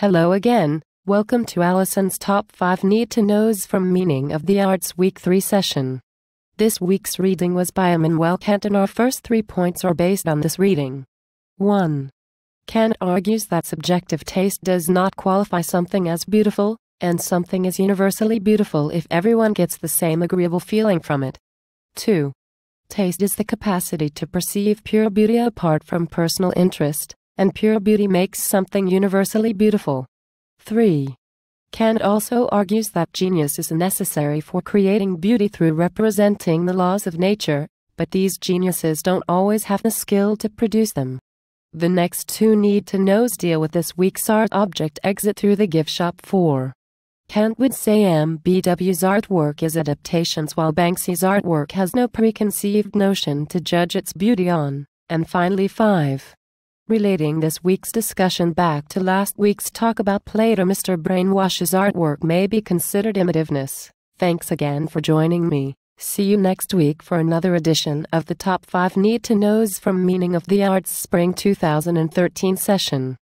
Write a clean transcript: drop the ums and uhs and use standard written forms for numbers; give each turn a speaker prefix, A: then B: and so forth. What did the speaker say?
A: Hello again, welcome to Allison's Top 5 Need to Knows from Meaning of the Arts Week 3 session. This week's reading was by Immanuel Kant, and our first 3 points are based on this reading. 1. Kant argues that subjective taste does not qualify something as beautiful, and something is universally beautiful if everyone gets the same agreeable feeling from it. 2. Taste is the capacity to perceive pure beauty apart from personal interest, and pure beauty makes something universally beautiful. 3. Kant also argues that genius is necessary for creating beauty through representing the laws of nature, but these geniuses don't always have the skill to produce them. The next 2 need to knows deal with this week's art object exit through the gift shop. 4. Kant would say MBW's artwork is adaptations while Banksy's artwork has no preconceived notion to judge its beauty on. And finally 5. Relating this week's discussion back to last week's talk about Plato, Mr. Brainwash's artwork may be considered imitativeness. Thanks again for joining me. See you next week for another edition of the Top 5 Need to Knows from Meaning of the Arts Spring 2013 session.